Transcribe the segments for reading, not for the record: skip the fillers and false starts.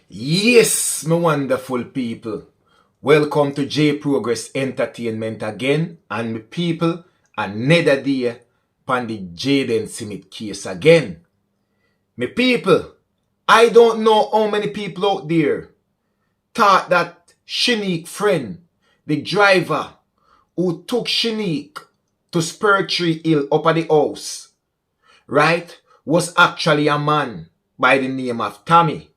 Yes, my wonderful people. Welcome to J Progress Entertainment again. And my people, another day on the JAYDEN Smith case again. My people, I don't know how many people out there thought that Shanique friend, the driver who took Shanique to Spurtree Hill up at the house, right, was actually a man by the name of Tommy.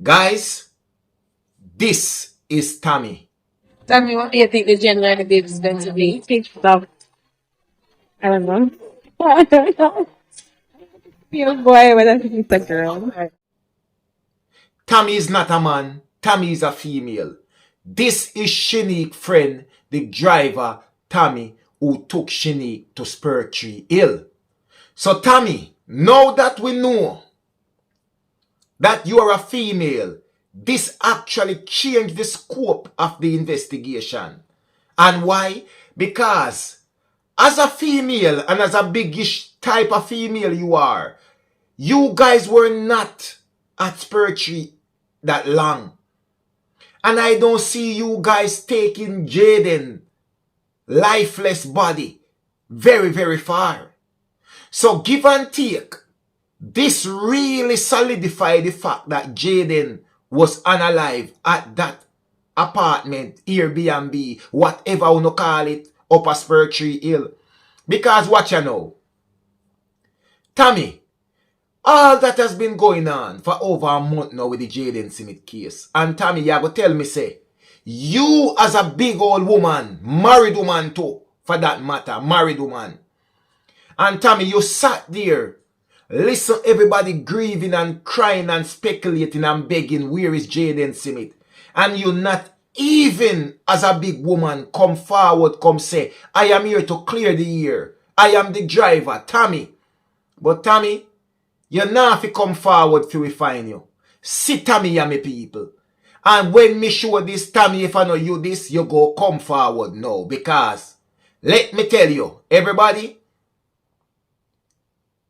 Guys, this is Tommy. Tell me, what do you think the gender of the baby is going to be? Stuff. I don't know. I don't know. You boy, whether it's a girl. Tommy is not a man. Tommy is a female. This is Shanique's friend, the driver, Tommy, who took Shanique to Spurtree Hill. So Tommy, now that we know that you are a female, this actually changed the scope of the investigation. And why? Because as a female and as a biggish type of female you guys were not at Spurtree that long. And I don't see you guys taking JAYDEN lifeless body very, very far. So give and take, this really solidified the fact that JAYDEN was unalive at that apartment, Airbnb, whatever you want to call it, up a Spurtree Hill. Because watch you know, Tommy, all that has been going on for over a month now with the JAYDEN Smith case. And Tommy, you go tell me, say, you as a big old woman, married woman too, for that matter, married woman. And Tommy, you sat there, listen everybody grieving and crying and speculating and begging, where is JAYDEN Smith? And you not even as a big woman come forward, come say, I am here to clear the air. I am the driver, Tommy. But Tommy, you not have to come forward till we find you. See Tommy and me people. And when me show this, Tommy, if I know you this, you go come forward now. Because, let me tell you, everybody,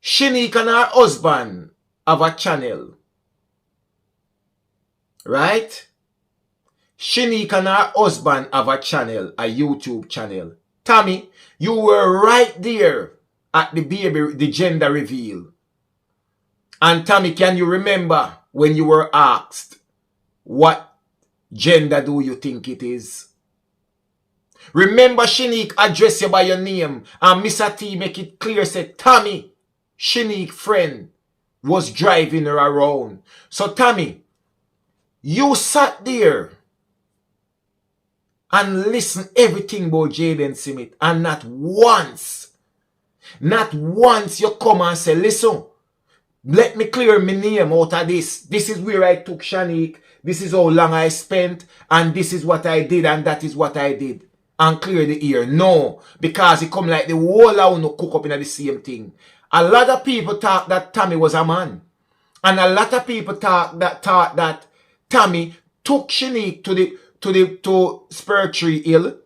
Shanique and her husband have a channel. Right? Shanique and her husband have a channel, a YouTube channel. Tommy, you were right there at the gender reveal. And Tommy, can you remember when you were asked, what gender do you think it is? Remember Shanique address you by your name and Mr. T make it clear, said, Tommy, Shanique friend was driving her around. So Tommy, you sat there and listened everything about JAYDEN Smith and not once you come and say, listen, let me clear my name out of this. This is where I took Shanique. This is how long I spent. And this is what I did. And that is what I did. And clear the air. No. Because it come like the whole I want to cook up in the same thing. A lot of people thought that Tommy was a man. And a lot of people thought that Tommy took Shanique to Spurtree Hill.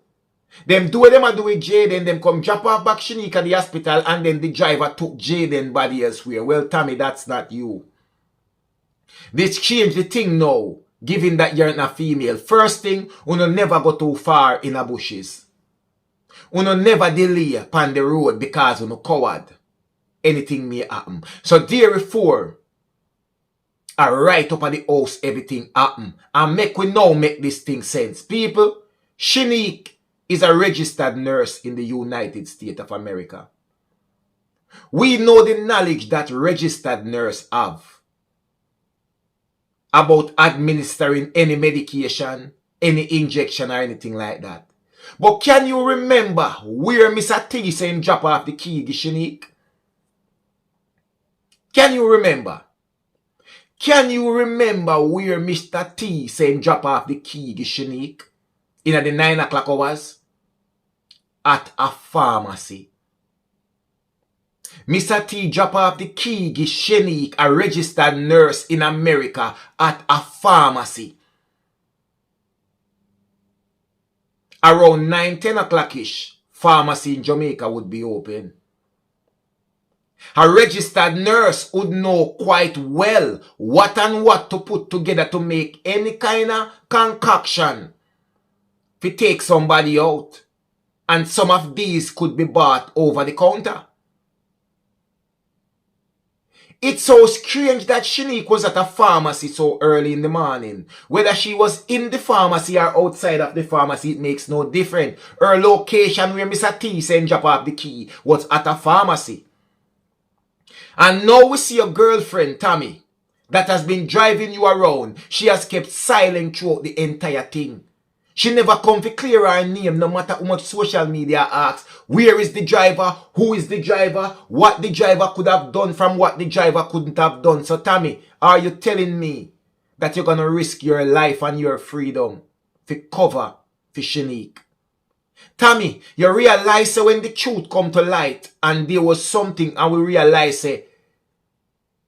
Them do what them a do with JAYDEN, them come drop off back Shanique at the hospital, and then the driver took JAYDEN body elsewhere. Well, Tommy, that's not you. This change the thing now, given that you're not a female. First thing, you never go too far in the bushes. You never delay upon the road because you coward. Anything may happen. So therefore, right up at the house, everything happen. And we now make this thing sense. People, Shanique is a registered nurse in the United States of America. We know the knowledge that registered nurse have about administering any medication, any injection or anything like that. But can you remember where Mr. T saying drop off the key to Shanique? Can you remember? Can you remember where Mr. T saying drop off the key to Shanique in the 9 o'clock hours? At a pharmacy. Mr. T drop off the key to Shanique, a registered nurse in America, at a pharmacy. Around 9, 10 o'clock-ish, pharmacy in Jamaica would be open. A registered nurse would know quite well what and what to put together to make any kind of concoction to take somebody out. And some of these could be bought over the counter. It's so strange that Shanique was at a pharmacy so early in the morning. Whether she was in the pharmacy or outside of the pharmacy, it makes no difference. Her location where Mr. T sent drop off the key was at a pharmacy. And now we see your girlfriend, Tammy, that has been driving you around. She has kept silent throughout the entire thing. She never come to clear her name no matter how much social media asks. Where is the driver? Who is the driver? What the driver could have done from what the driver couldn't have done. So Tammy, are you telling me that you're going to risk your life and your freedom to cover for Shanique? Tammy, you realize when the truth come to light and there was something and we realize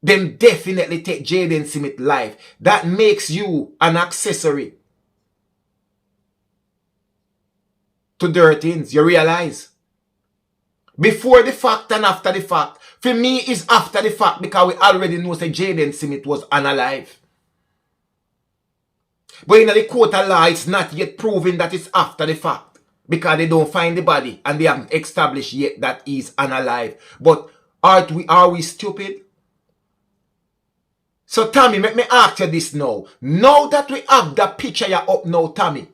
them definitely take Jayden Smith's life. That makes you an accessory to their things. You realize? Before the fact and after the fact. For me, it's after the fact because we already know that Jayden Smith was unalive. But in the court of law, it's not yet proven that it's after the fact. Because they don't find the body and they haven't established yet that he's unalive. But are we stupid? So Tammy, let me ask you this now. Now that we have the picture you up now, Tammy,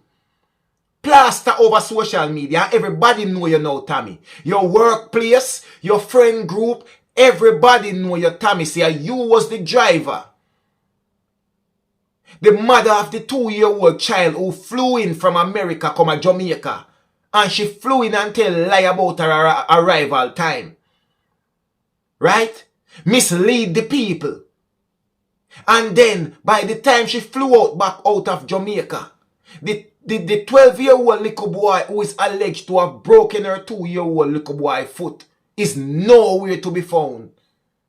plaster over social media, everybody know you now, Tammy. Your workplace, your friend group, everybody know you, Tammy. Say you was the driver. The mother of the 2-year-old child who flew in from America come to Jamaica. And she flew in and tell lie about her arrival time. Right? Mislead the people. And then, by the time she flew out back out of Jamaica, the 12-year-old little boy who is alleged to have broken her 2-year-old little boy foot is nowhere to be found.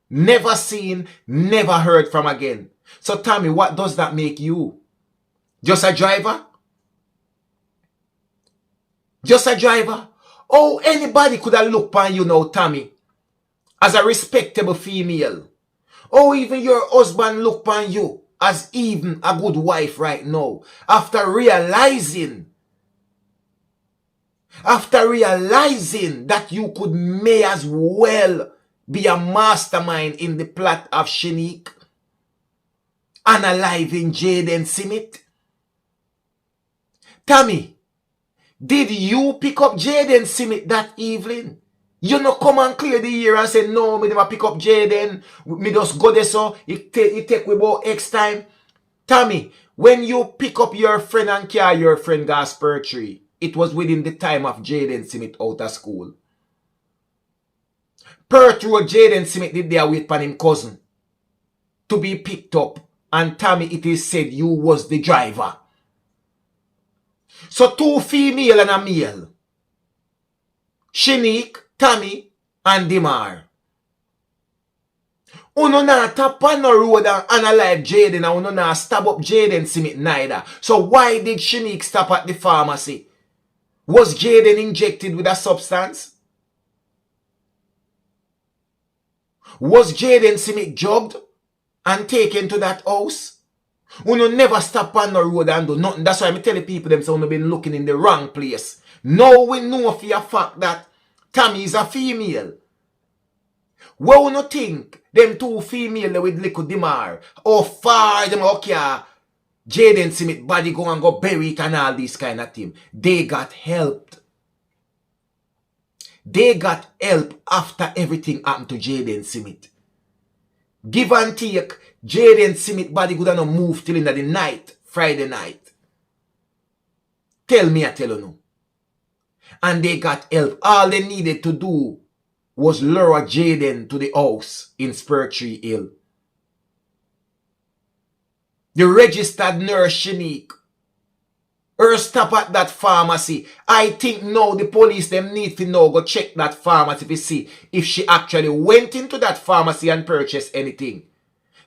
Never seen, never heard from again. So tell me, what does that make you? Just a driver? Just a driver? Oh, anybody could have looked upon you now, Tammy, as a respectable female. Oh, even your husband look upon you as even a good wife right now. After realizing that you could may as well be a mastermind in the plot of Shanique, unaliving Jayden Smith. Tammy, did you pick up Jayden Smith that evening? You no come and clear the year and say, no, me never pick up Jayden. Me just go there so it take we about X time. Tammy, when you pick up your friend and carry your friend gas Perthy, it was within the time of Jayden Smith out of school. Perth Road, Jayden Smith did there wait for him cousin to be picked up. And Tammy, it is said you was the driver. So 2 female and a male. Shanique, Tammy, and Demar. Uno na tap on the road and unalive Jayden, and uno na stab up Jayden Smith neither. So why did Shanique stop at the pharmacy? Was Jayden injected with a substance? Was Jayden Smith drugged and taken to that house? Uno never stop on the road and do nothing. That's why I'm telling people them so uno been looking in the wrong place. Now we know for a fact that Tammy is a female. What you no think them 2 female with little Demar, how far them okay Jayden Smith body go and go bury it and all this kind of thing. They got helped. They got help after everything happened to Jayden Smith. Give and take, Jayden Smith body could not move till in the night, Friday night. Tell me I tell you no. And they got help. All they needed to do was lure Jayden to the house in Perthy Hill. The registered nurse Shanique, her stop at that pharmacy. I think now the police them need to now go check that pharmacy to see if she actually went into that pharmacy and purchased anything.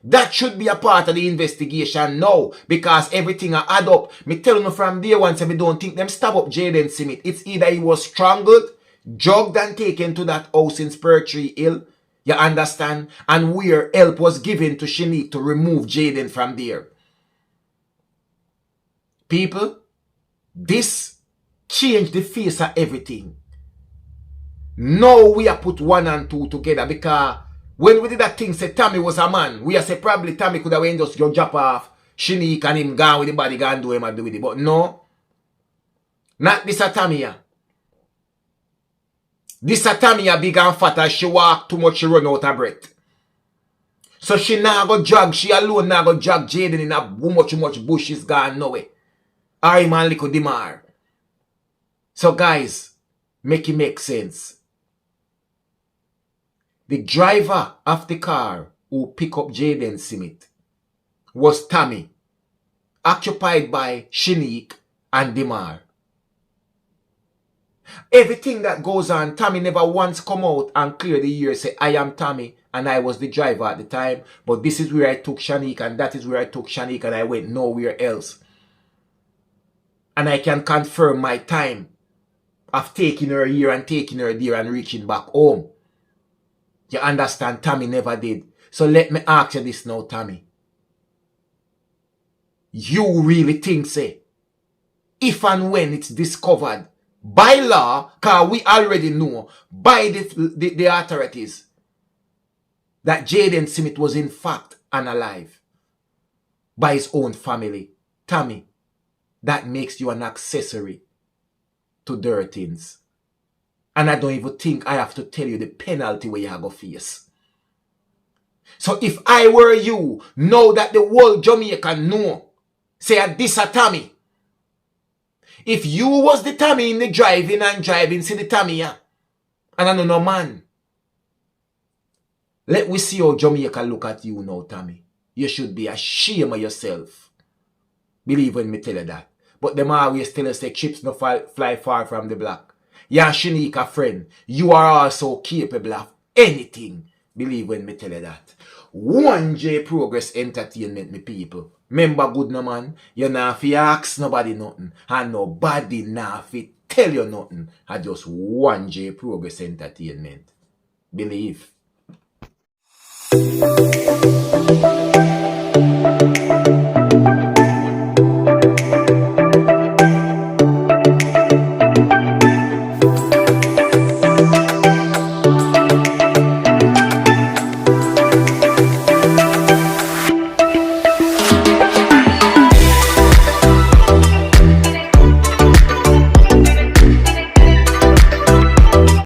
That should be a part of the investigation now, because everything I add up. Me tell you from day one, say me don't think them stab up Jayden Smith. It's either he was strangled, drugged and taken to that house in Perthy Hill. You understand? And where help was given to Shanique to remove Jayden from there. People, this changed the face of everything. Now we are put 1 and 2 together, because when we did that thing, say Tommy was a man, we are say probably Tommy could have went just go drop off Shanique and him gone with the body, go and do him and do with it. But no, not this a Tommy here. This a Tommy a big and fat, as she walk too much, she run out of breath. So she now go drag, she alone now go drag Jayden in a much bush is gone nowhere. I man little Demar. So guys, make it make sense. The driver of the car who pick up Jayden Smith was Tommy, occupied by Shanique and Demar. Everything that goes on, Tommy never once come out and clear the air, say, I am Tommy and I was the driver at the time, but this is where I took Shanique and that is where I took Shanique and I went nowhere else. And I can confirm my time of taking her here and taking her there and reaching back home. You understand? Tommy never did. So let me ask you this now, Tommy. You really think, say, if and when it's discovered by law, because we already know by the authorities that Jayden Smith was in fact unalive by his own family, Tommy, that makes you an accessory to their things. And I don't even think I have to tell you the penalty where you are going to face. So if I were you, know that the whole Jamaica know, say this a Tommy. If you was the Tommy in the driving, see the Tommy here, and I know no man. Let we see how Jamaica look at you now, Tommy. You should be ashamed of yourself. Believe when me tell you that. But them always tell us that chips no fly far from the block. You and Shanique a friend. You are also capable of anything. Believe when me tell you that. 1J Progress Entertainment, me people. Remember good no man. You not fi ask nobody nothing. And nobody not fi tell you nothing. I just 1J Progress Entertainment. Believe.